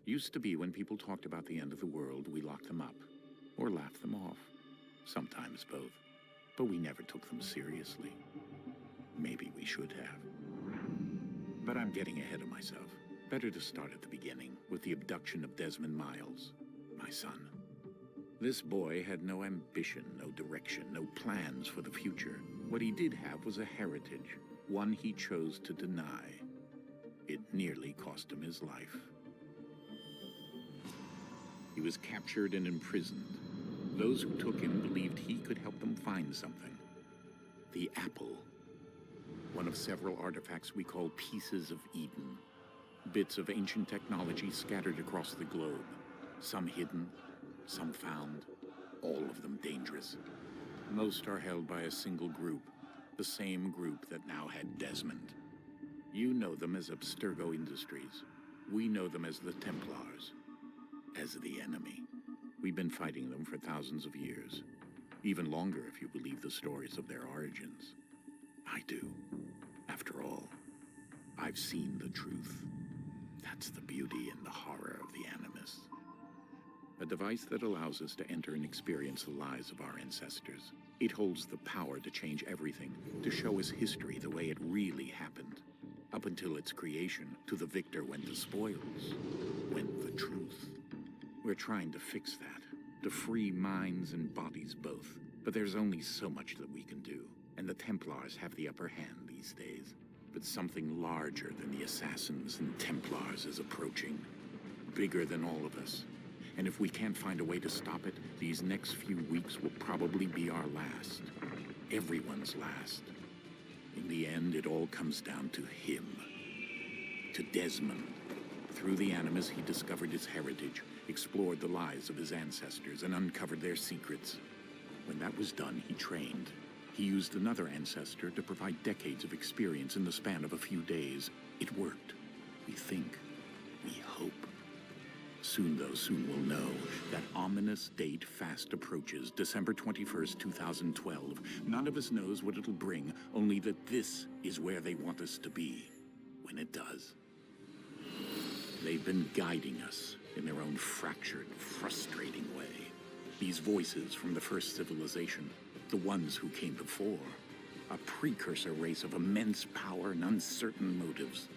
Used to be when people talked about the end of the world, we locked them up, or laughed them off. Sometimes both. But we never took them seriously. Maybe we should have. But I'm getting ahead of myself. Better to start at the beginning, with the abduction of Desmond Miles, my son. This boy had no ambition, no direction, no plans for the future. What he did have was a heritage, one he chose to deny. It nearly cost him his life. He was captured and imprisoned. Those who took him believed he could help them find something. The apple. One of several artifacts we call pieces of Eden. Bits of ancient technology scattered across the globe. Some hidden, some found, all of them dangerous. Most are held by a single group, the same group that now had Desmond. You know them as Abstergo Industries. We know them as the Templars. As the enemy. We've been fighting them for thousands of years. Even longer if you believe the stories of their origins. I do. After all, I've seen the truth. That's the beauty and the horror of the Animus. A device that allows us to enter and experience the lives of our ancestors. It holds the power to change everything, to show us history the way it really happened. Up until its creation, to the victor went the spoils, went the truth. We're trying to fix that, to free minds and bodies both. But there's only so much that we can do, and the Templars have the upper hand these days. But something larger than the Assassins and Templars is approaching, bigger than all of us. And if we can't find a way to stop it, these next few weeks will probably be our last. Everyone's last. In the end, it all comes down to him. To Desmond. Through the Animus, he discovered his heritage, explored the lives of his ancestors, and uncovered their secrets. When that was done, he trained. He used another ancestor to provide decades of experience in the span of a few days. It worked. We think. We hope. Soon, though, soon we'll know. That ominous date fast approaches, December 21st, 2012. None of us knows what it'll bring, only that this is where they want us to be. When it does. They've been guiding us in their own fractured, frustrating way. These voices from the first civilization, the ones who came before, a precursor race of immense power and uncertain motives.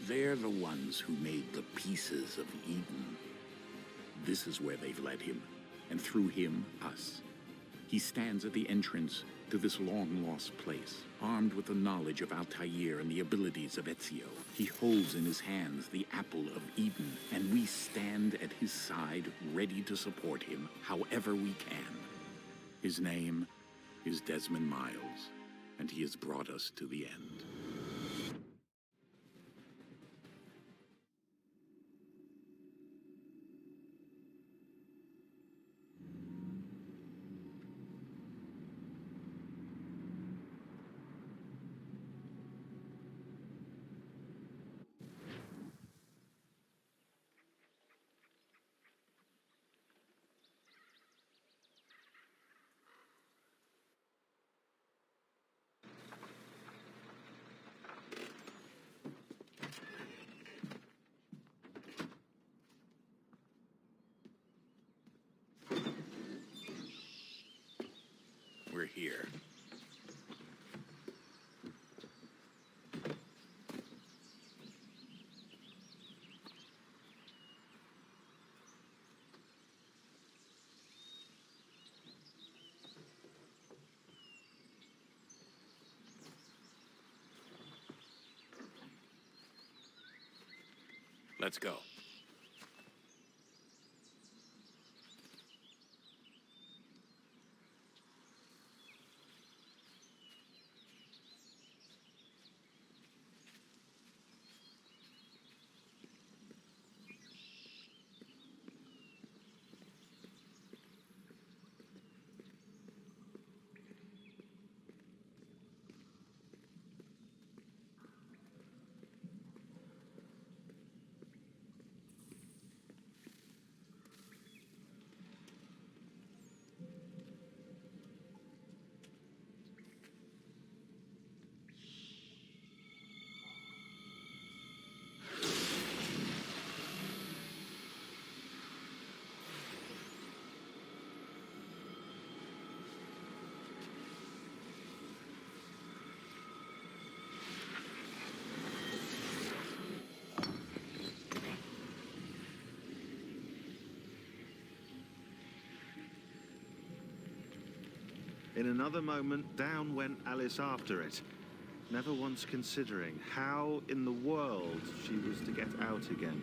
They're the ones who made the pieces of Eden. This is where they've led him, and through him, us. He stands at the entrance to this long-lost place, armed with the knowledge of Altair and the abilities of Ezio. He holds in his hands the apple of Eden, and we stand at his side, ready to support him however we can. His name is Desmond Miles, and he has brought us to the end. We're here. Let's go. In another moment, down went Alice after it, never once considering how in the world she was to get out again.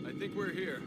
I think we're here.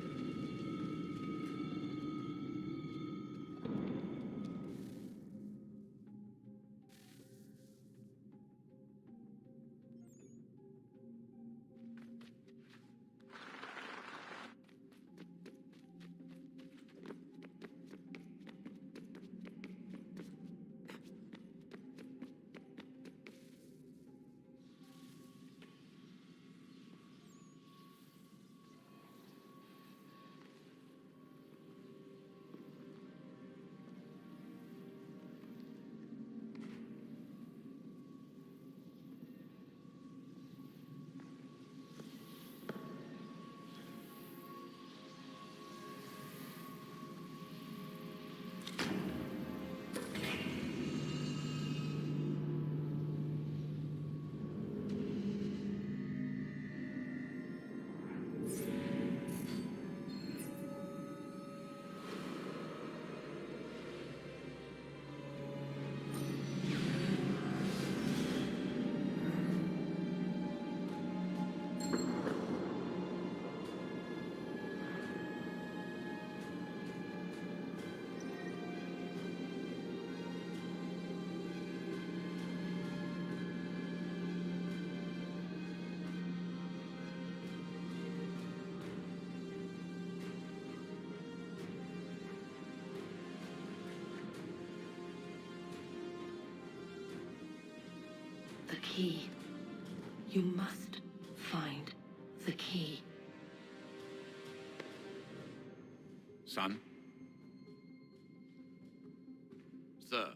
The key. You must find the key. Son? Sir.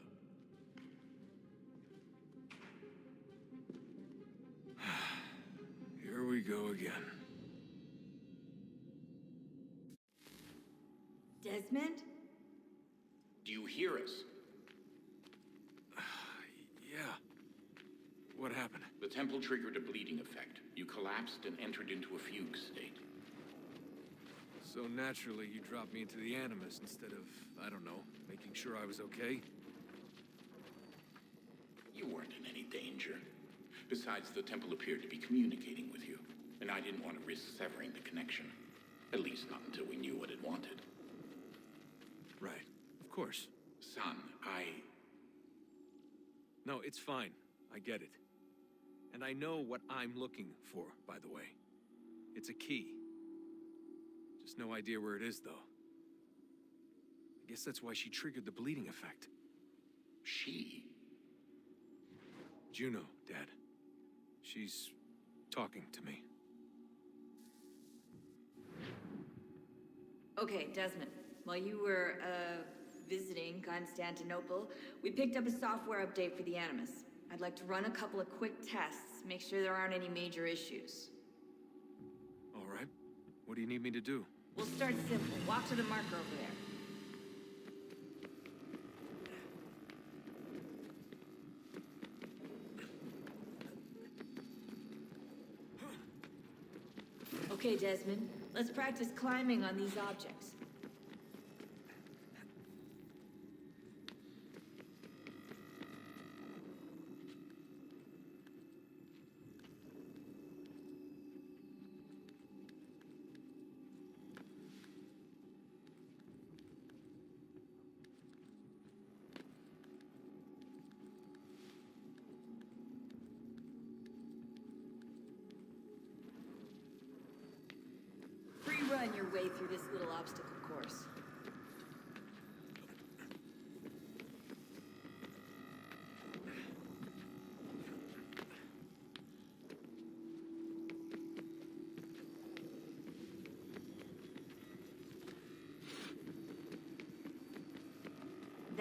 Here we go again. Desmond? Do you hear us? Yeah. What happened? The temple triggered a bleeding effect. You collapsed and entered into a fugue state. So naturally, you dropped me into the Animus instead of, I don't know, making sure I was okay? You weren't in any danger. Besides, the temple appeared to be communicating with you, and I didn't want to risk severing the connection. At least not until we knew what it wanted. Right. Of course. Son, No, it's fine. I get it. And I know what I'm looking for, by the way. It's a key. Just no idea where it is, though. I guess that's why she triggered the bleeding effect. She? Juno, Dad. She's talking to me. Okay, Desmond. While you were, visiting Constantinople, we picked up a software update for the Animus. I'd like to run a couple of quick tests, make sure there aren't any major issues. All right. What do you need me to do? We'll start simple. Walk to the marker over there. Okay, Desmond. Let's practice climbing on these objects. Run your way through this little obstacle course.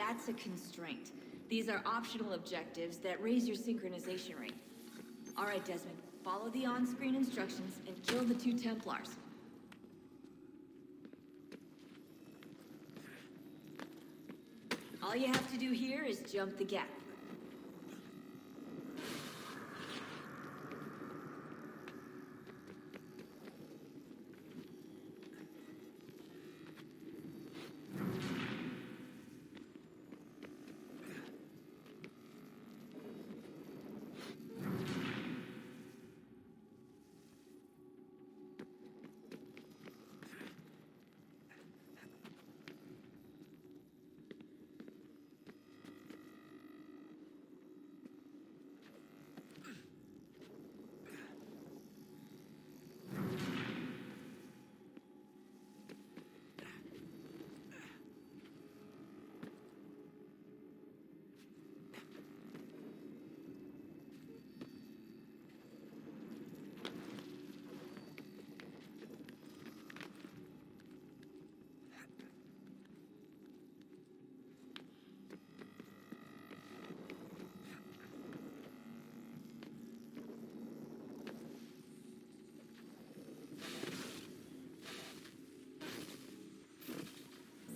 That's a constraint. These are optional objectives that raise your synchronization rate. All right, Desmond. Follow the on-screen instructions and kill the 2 Templars. All you have to do here is jump the gap.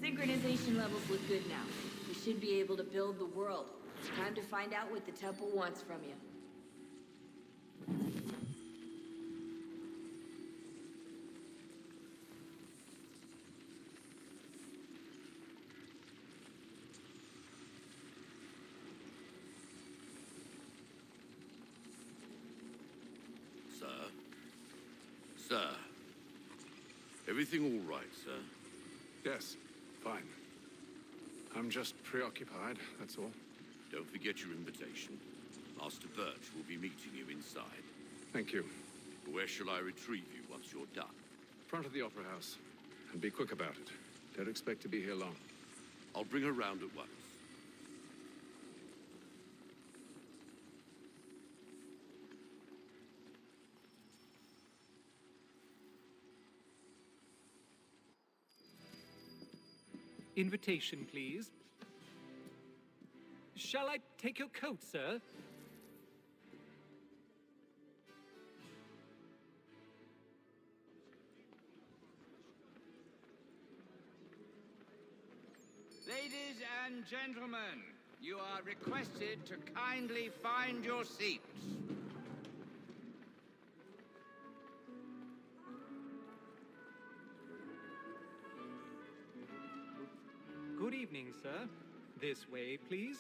Synchronization levels look good now. We should be able to build the world. Time to find out what the temple wants from you. Sir? Sir? Everything all right, sir? Yes, fine. I'm just preoccupied, that's all. Don't forget your invitation. Master Birch will be meeting you inside. Thank you. Where shall I retrieve you once you're done? Front of the Opera House. And be quick about it. Don't expect to be here long. I'll bring her round at once. Invitation, please. Shall I take your coat, sir? Ladies and gentlemen, you are requested to kindly find your seats. Good evening, sir. This way, please.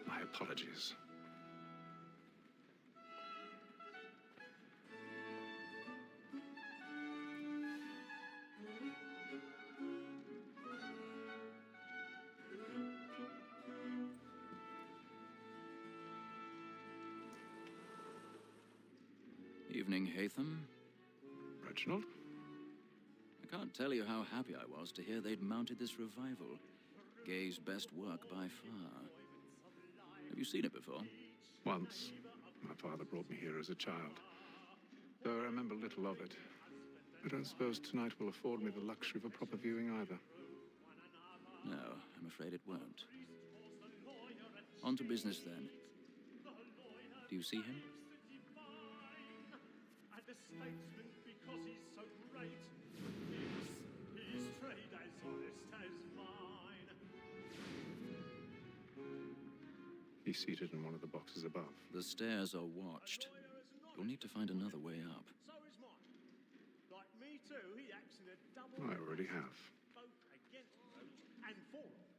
My apologies. Evening, Hatham. Reginald? I can't tell you how happy I was to hear they'd mounted this revival. Gay's best work by far. Have you seen it before? Once. My father brought me here as a child. Though I remember little of it. I don't suppose tonight will afford me the luxury of a proper viewing either. No, I'm afraid it won't. On to business, then. Do you see him? The statesman because he's so great. His trade as honest as mine. He's seated in one of the boxes above. The stairs are watched. You'll need to find another way up. So is mine. Like me too, he acts in a double. I already have. Both against them and for them.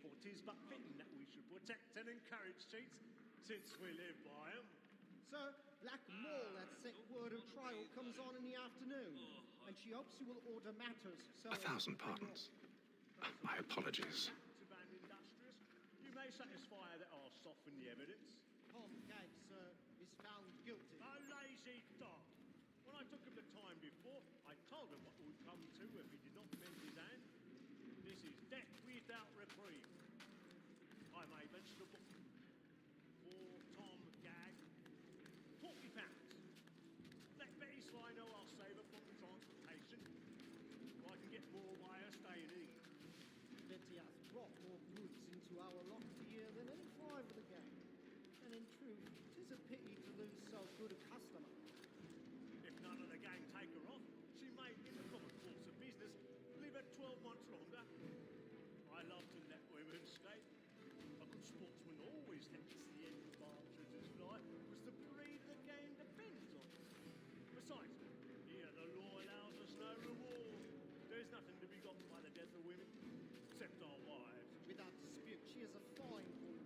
For 'tis but fitting that we should protect and encourage cheats, since we live by them. Sir, Black Mall had set word of trial comes on in the afternoon, and she hopes you will order matters so... 1,000 pardons. My apologies. Industrious, you may satisfy that I'll soften the evidence. Tom Gag, sir, is found guilty. A lazy dog. When I took him the time before, I told him what would come to if he did not mend his hand. This is death without reprieve. I may mention a book. For Tom Gag. £40. Let Betty Sly know I'll save her from transportation. drop more goods into our locked year than any five of the gang. And in truth, 'tis a pity to lose so good a customer. If none of the gang take her off, she may, in the common course of business, live at 12 months longer. I love to let women skate. A good sportsman always lets the end of partridges fly, because the breed of the game depends on it. Besides, here the law allows us no reward. There's nothing to be got by the death of women, except our wives. Without dispute, she is a fine woman.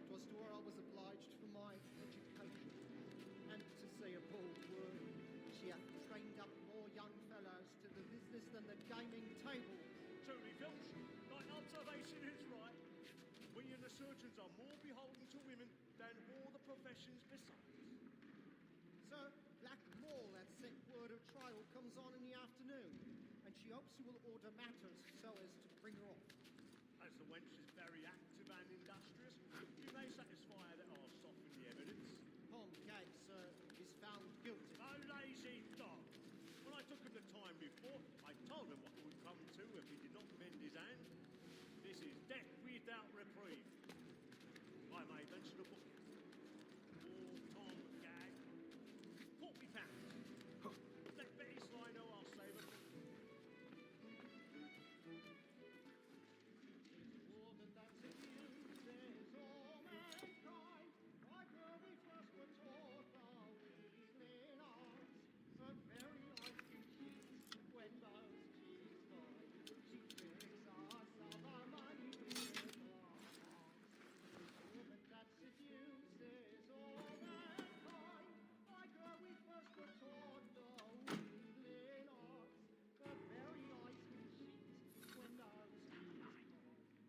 'Twas to her I was obliged for my education. And to say a bold word, she hath trained up more young fellows to the business than the gaming table. Truly, Filch, thy observation is right. We and the surgeons are more beholden to women than all the professions besides. Sir, Black Mall hath sent word her trial comes on in the afternoon, and she hopes you will order matters so as to bring her off. As the wench is very active and industrious, you may satisfy her that I'll soften the evidence. Tom Gay, sir, is found guilty. A lazy dog! When I took him the time before, I told him what would come to if he did not mend his hand. This is death without reprieve. I may mention a book. Poor Tom Gag. £40. Let Betty Sly know I'll save her. More than that's abuses all mankind. Like where we first were taught the weakling arts, her very life in cheeks when those cheeks fight. She tricks us of our money with her heart. More than that seduces all mankind. Like where we first were taught the weakling arts, her very life in cheeks when those cheeks fight.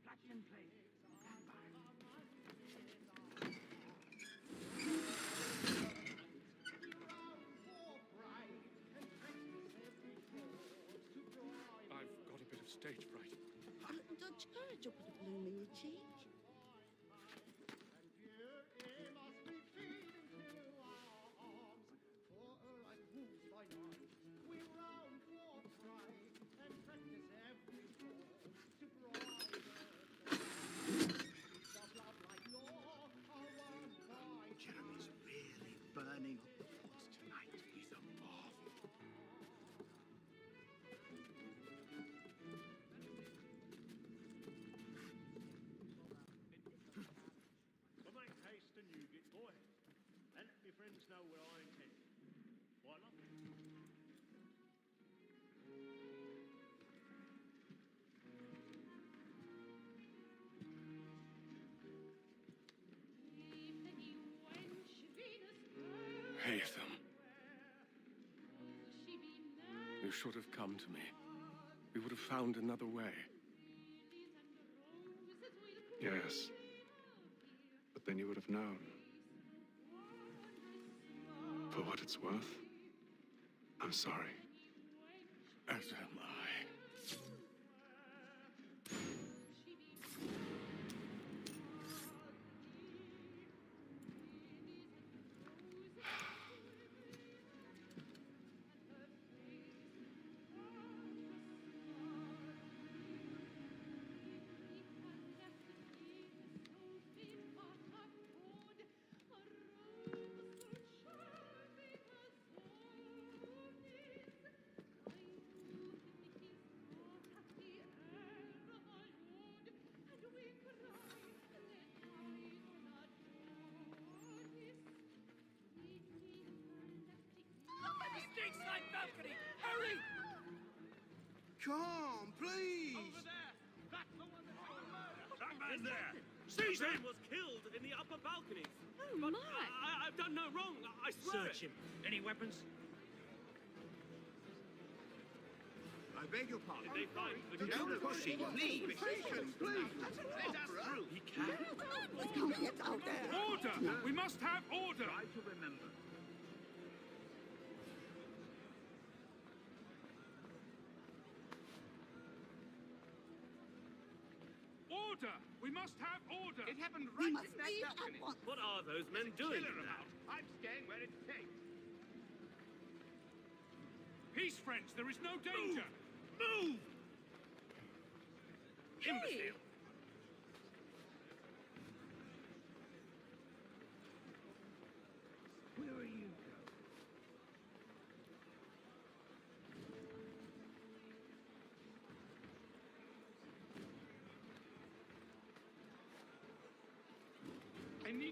Platinum plate. I've got a bit of stage fright. Don't you courage up with a bloom in your cheek? Jeremy's really burning up the forts tonight. He's a marvel. But make haste and you get boy. And let me friends know where I intend. Voila. Haytham. You should have come to me. We would have found another way. Yes. But then you would have known. For what it's worth, I'm sorry. As am I. Balcony! Hurry! Come, please! Over there! That's the one that's on murder! That man there! Seize him! Was killed in the upper balconies. Oh, but my! I've done no wrong. I swear. Search him. Any weapons? I beg your pardon. Did they find the Don't push it, please! Patience, please! Let us through. He can. Get out there! Order! We must have order! Try to remember. Order! We must have order! It happened We right must in that leave balcony. at once. What are those men doing Killer in there? about. I'm staying where it's safe. Peace, friends! There is no danger! Move! Hey! Imbecile!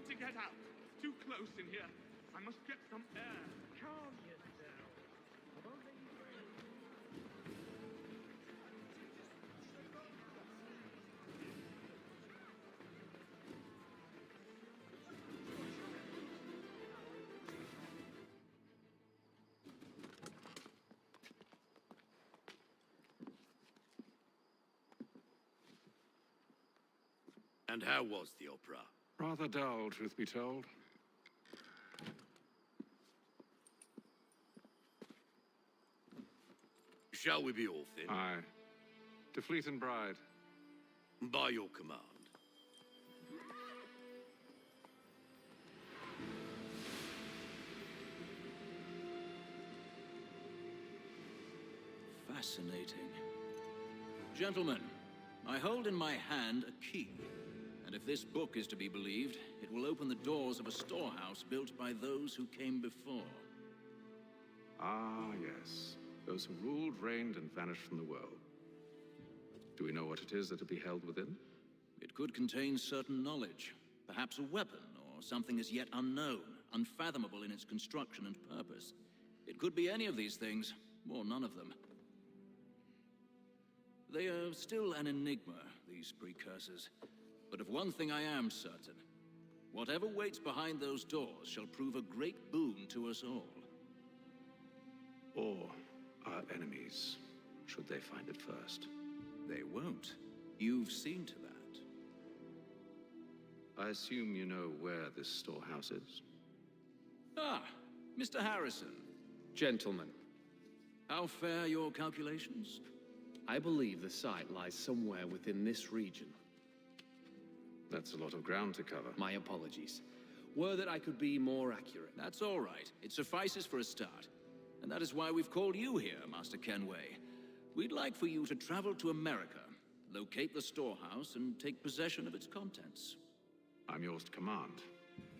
to get out. It's too close in here. I must get some air. Calm yourself. I've only And how was the opera? Rather dull, truth be told. Shall we be off then? Aye. To Fleet and Bride. By your command. Fascinating. Gentlemen, I hold in my hand a key. And if this book is to be believed, it will open the doors of a storehouse built by those who came before. Ah, yes. Those who ruled, reigned, and vanished from the world. Do we know what it is that will be held within? It could contain certain knowledge, perhaps a weapon, or something as yet unknown, unfathomable in its construction and purpose. It could be any of these things, or none of them. They are still an enigma, these precursors. But of one thing I am certain. Whatever waits behind those doors shall prove a great boon to us all. Or our enemies, should they find it first. They won't. You've seen to that. I assume you know where this storehouse is? Ah, Mr. Harrison. Gentlemen, How fare your calculations? I believe the site lies somewhere within this region. That's a lot of ground to cover. My apologies. Were that I could be more accurate. That's all right. It suffices for a start. And that is why we've called you here, Master Kenway. We'd like for you to travel to America, locate the storehouse, and take possession of its contents. I'm yours to command,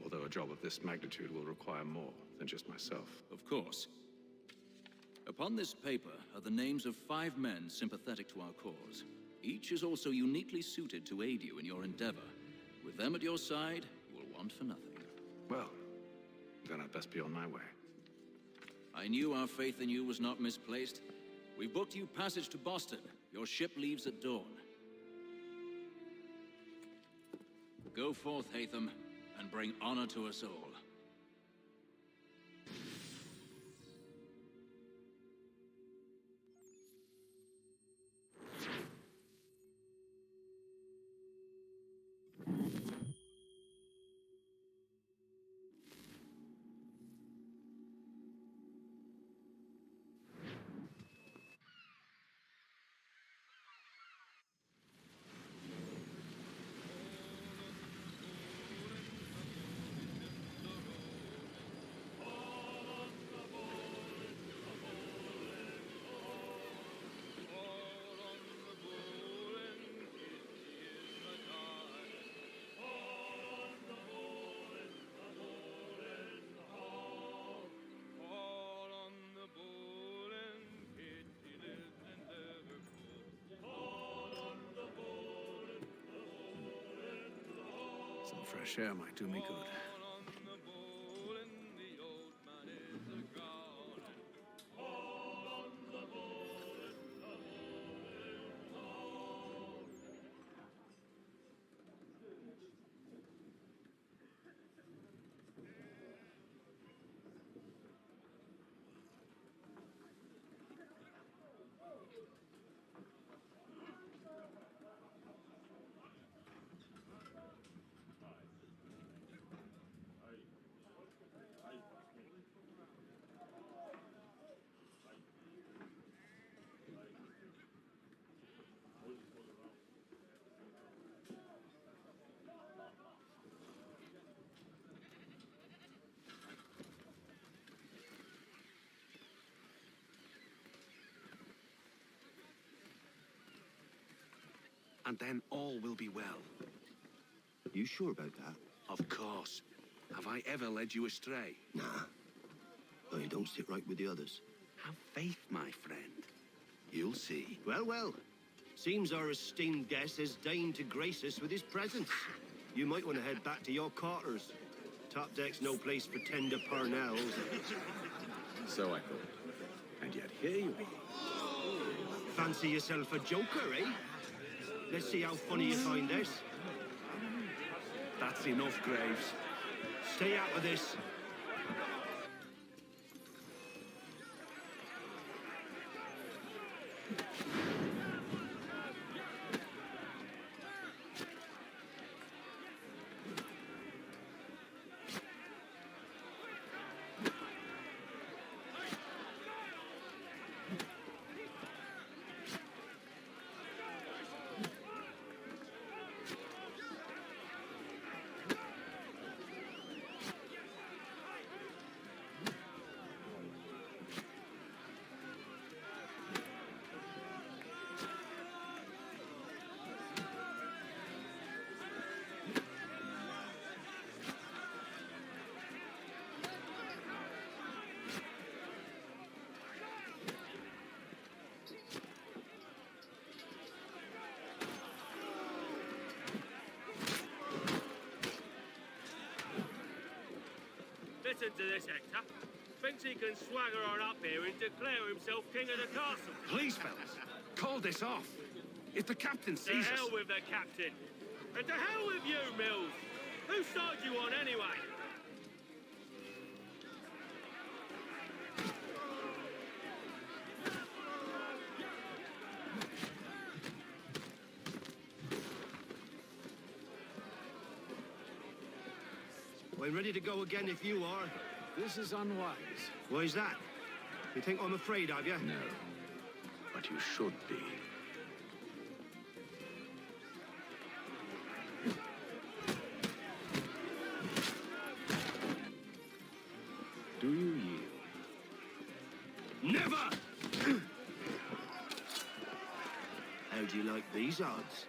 although a job of this magnitude will require more than just myself. Of course. Upon this paper are the names of 5 men sympathetic to our cause. Each is also uniquely suited to aid you in your endeavor. With them at your side, you will want for nothing. Well, then I'd best be on my way. I knew our faith in you was not misplaced. We booked you passage to Boston. Your ship leaves at dawn. Go forth, Hatham, and bring honor to us all. Some fresh air might do me good. And then all will be well. You sure about that? Of course. Have I ever led you astray? Nah. But you don't sit right with the others. Have faith, my friend. You'll see. Well, well. Seems our esteemed guest has deigned to grace us with his presence. You might want to head back to your quarters. Top deck's no place for tender parnells. So I thought. And yet here you be. Fancy yourself a joker, eh? Let's see how funny you find this. That's enough, Graves. Stay out of this. Listen to this, Hector. Thinks he can swagger on up here and declare himself king of the castle. Please, fellas, call this off. If the captain To sees hell us... with the captain. And to hell with you, Mills. Whose side you on, anyway? I'm ready to go again if you are. This is unwise. Why's that? You think I'm afraid of you? No. But you should be. Do you yield? Never! How do you like these odds?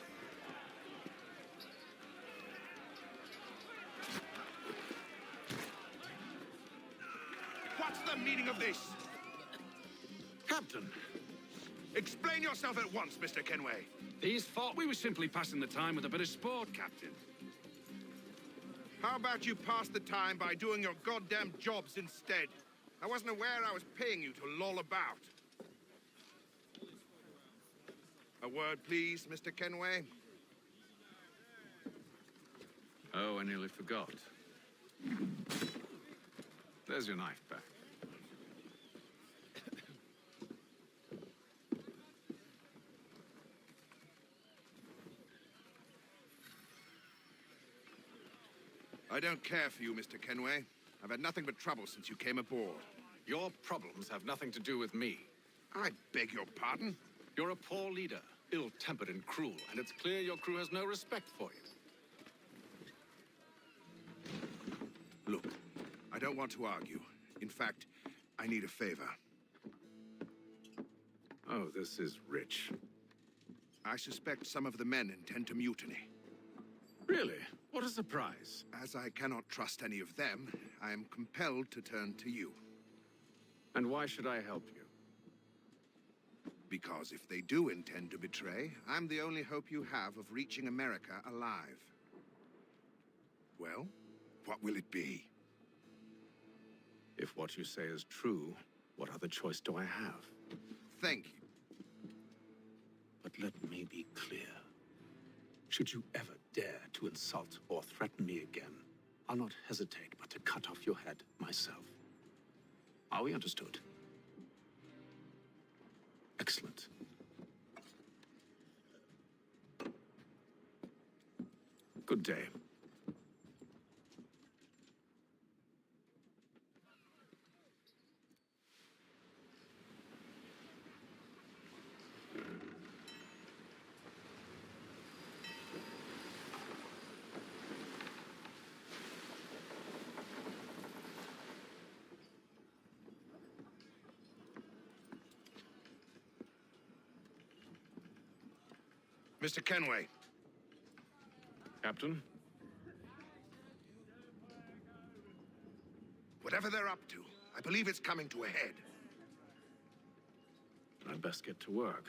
What's the meaning of this? Captain, Explain yourself at once, Mr. Kenway. these thought we were simply passing the time with a bit of sport, Captain. How about you pass the time by doing your goddamn jobs instead? I wasn't aware I was paying you to loll about. A word, please, Mr. Kenway. Oh, I nearly forgot. There's your knife back. I don't care for you, Mr. Kenway. I've had nothing but trouble since you came aboard. Your problems have nothing to do with me. I beg your pardon? You're a poor leader, ill-tempered and cruel, and it's clear your crew has no respect for you. Look, I don't want to argue. In fact, I need a favor. Oh, this is rich. I suspect some of the men intend to mutiny. Really? What a surprise. As I cannot trust any of them, I am compelled to turn to you. And why should I help you? Because if they do intend to betray, I'm the only hope you have of reaching America alive. Well, what will it be? If what you say is true, what other choice do I have? Thank you. But let me be clear. Should you ever dare to insult or threaten me again, I'll not hesitate but to cut off your head myself. Are we understood? Excellent. Good day. Mr. Kenway. Captain? Whatever they're up to, I believe it's coming to a head. I'd best get to work.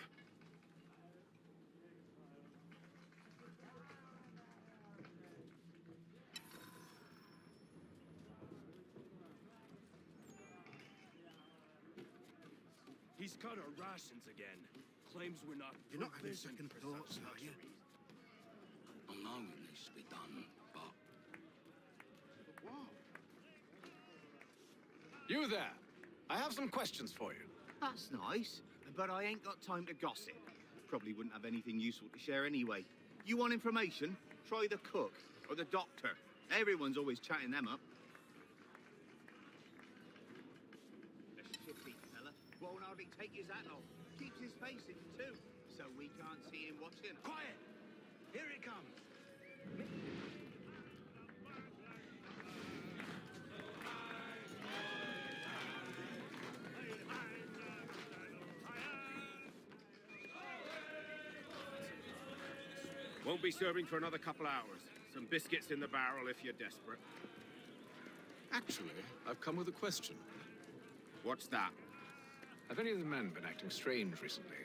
cut our rations again. Claims we're not. You're not having provisioned second for thoughts, such are you? I know it needs to be done, but You there. I have some questions for you. That's nice, but I ain't got time to gossip. Probably wouldn't have anything useful to share anyway. You want information? Try the cook or the doctor. Everyone's always chatting them up. The shifty fella won't hardly take his hat off. Keeps his face hidden too, so we can't see him watching. Quiet! Here it comes. Won't be serving for another couple hours. Some biscuits in the barrel if you're desperate. Actually, I've come with a question. What's that? Have any of the men been acting strange recently?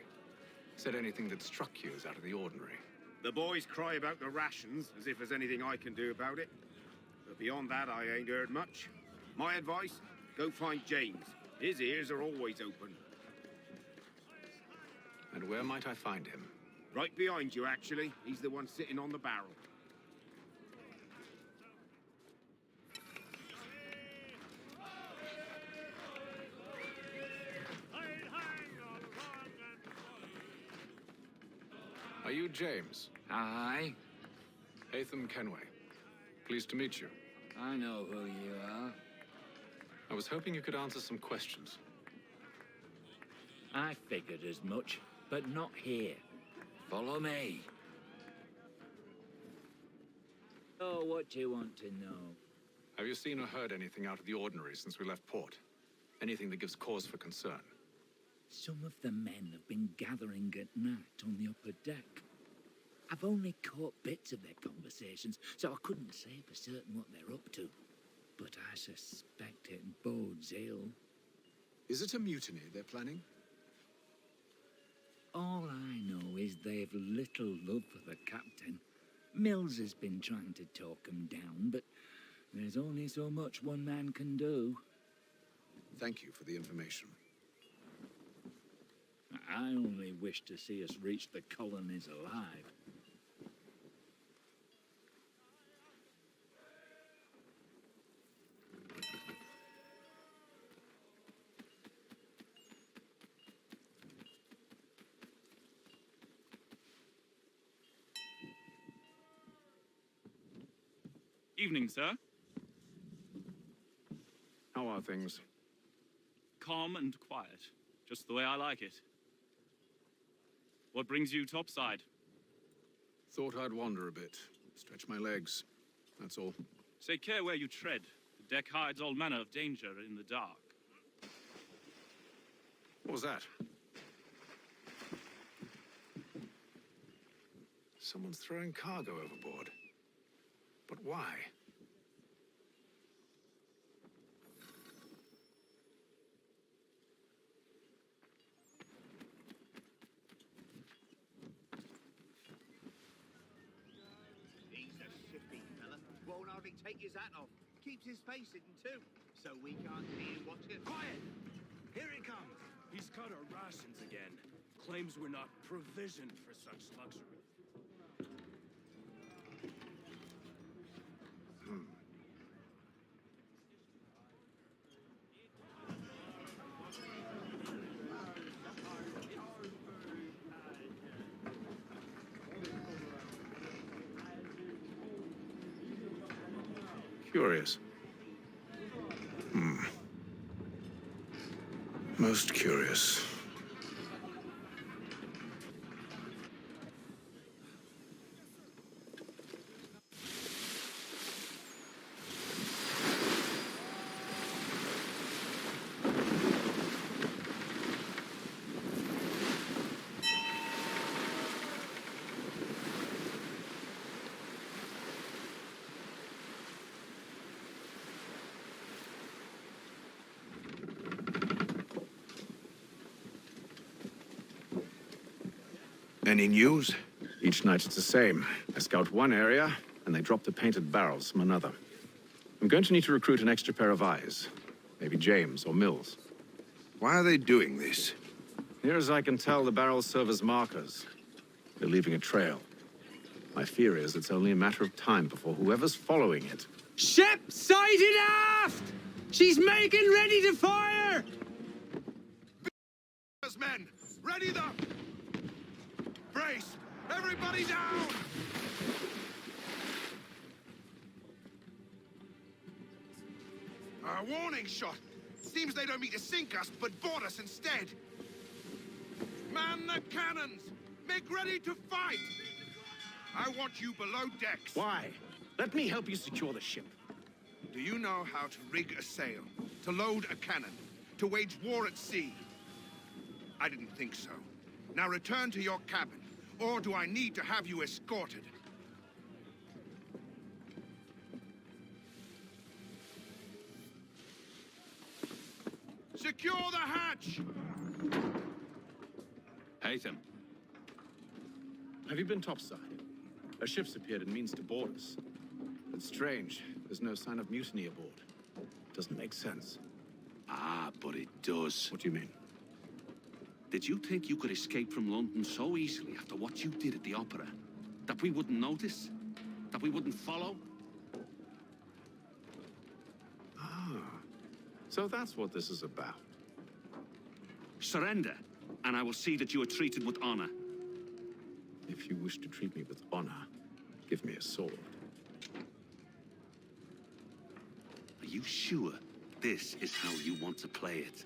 Said anything that struck you as out of the ordinary? The boys cry about the rations, as if there's anything I can do about it. But beyond that, I ain't heard much. My advice, go find James. His ears are always open. And where might I find him? Right behind you, actually. He's the one sitting on the barrel. Are you James? Aye. Hatham Kenway. Pleased to meet you. I know who you are. I was hoping you could answer some questions. I figured as much, but not here. Follow me. Oh, what do you want to know? Have you seen or heard anything out of the ordinary since we left port? Anything that gives cause for concern? Some of the men have been gathering at night on the upper deck. I've only caught bits of their conversations, so I couldn't say for certain what they're up to. But I suspect it bodes ill. Is it a mutiny they're planning? All I know is they've little love for the captain. Mills has been trying to talk 'em down, but there's only so much one man can do. Thank you for the information. I only wish to see us reach the colonies alive. Evening, sir. How are things? Calm and quiet, just the way I like it. What brings you topside? Thought I'd wander a bit, stretch my legs. That's all. Take care where you tread. The deck hides all manner of danger in the dark. What was that? Someone's throwing cargo overboard. But why? He's a shifty fella. Won't hardly take his hat off. Keeps his face hidden too, so we can't see him watching. Quiet! Here it comes. He's cut our rations again. Claims we're not provisioned for such luxury. Curious. Most curious. Any news? Each night it's the same. I scout one area, and they drop the painted barrels from another. I'm going to need to recruit an extra pair of eyes. Maybe James or Mills. Why are they doing this? Near as I can tell, the barrels serve as markers. They're leaving a trail. My fear is it's only a matter of time before whoever's following it... Ship sighted aft! She's making ready to fire! Men, ready them! Brace! Everybody down! A warning shot! Seems they don't mean to sink us, but board us instead. Man the cannons! Make ready to fight! I want you below decks. Why? Let me help you secure the ship. Do you know how to rig a sail, to load a cannon, to wage war at sea? I didn't think so. Now return to your cabin, or do I need to have you escorted? Secure the hatch! Haytham. Have you been topside? A ship's appeared and means to board us. It's strange. There's no sign of mutiny aboard. Doesn't make sense. Ah, but it does. What do you mean? Did you think you could escape from London so easily after what you did at the opera? That we wouldn't notice? That we wouldn't follow? Ah. So that's what this is about. Surrender, and I will see that you are treated with honor. If you wish to treat me with honor, give me a sword. Are you sure this is how you want to play it?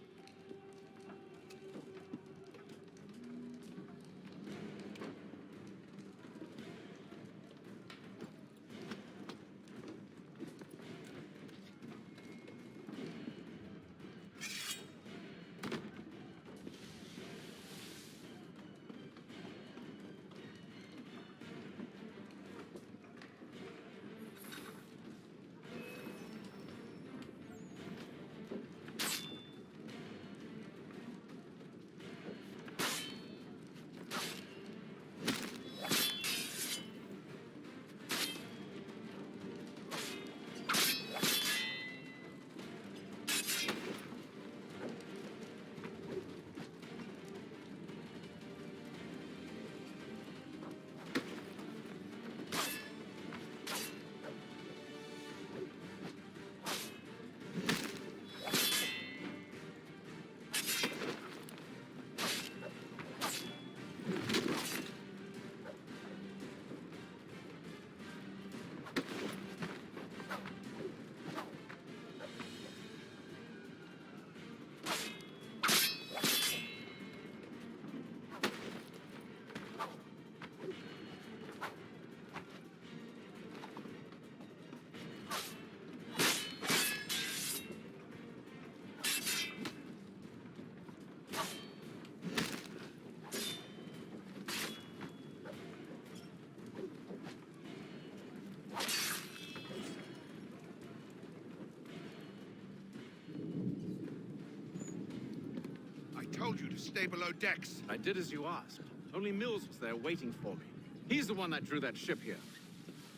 I told you to stay below decks. I did as you asked. Only Mills was there waiting for me. He's the one that drew that ship here.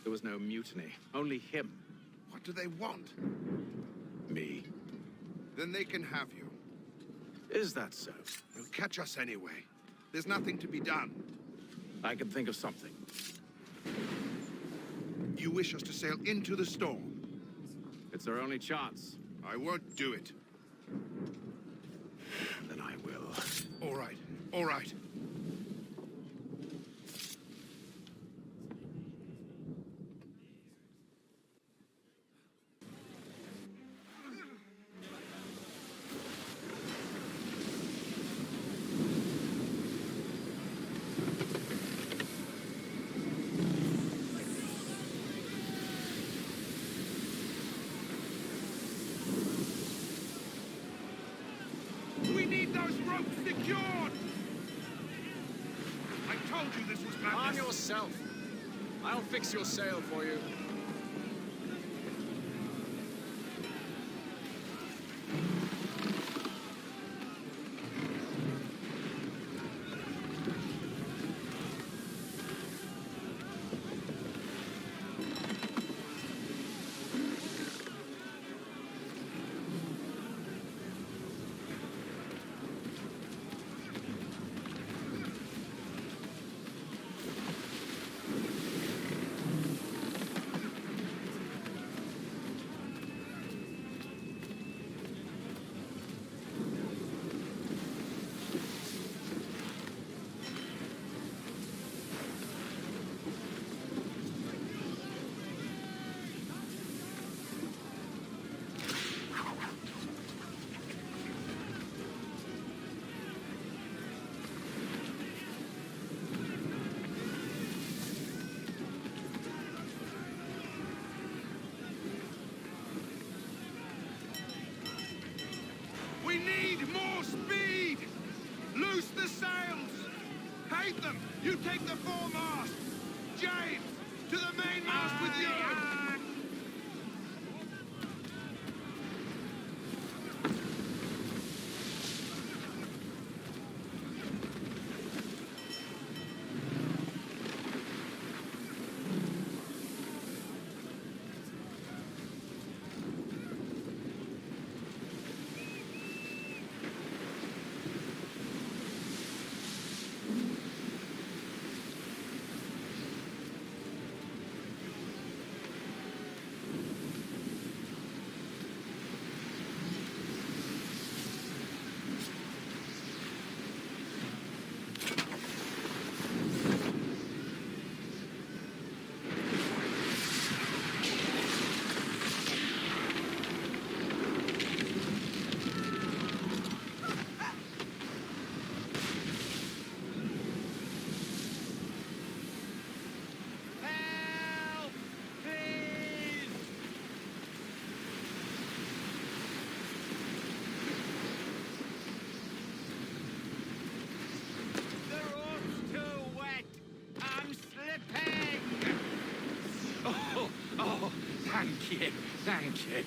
There was no mutiny, only him. What do they want? Me. Then they can have you. Is that so? They'll catch us anyway. There's nothing to be done. I can think of something. You wish us to sail into the storm? It's our only chance. I won't do it. Then I will. All right, all right. We need those ropes secured! I told you this was madness. Arm yourself. I'll fix your sail for you. Latham, you take the foremast! James, to the mainmast with you! Oh, thank you, thank you.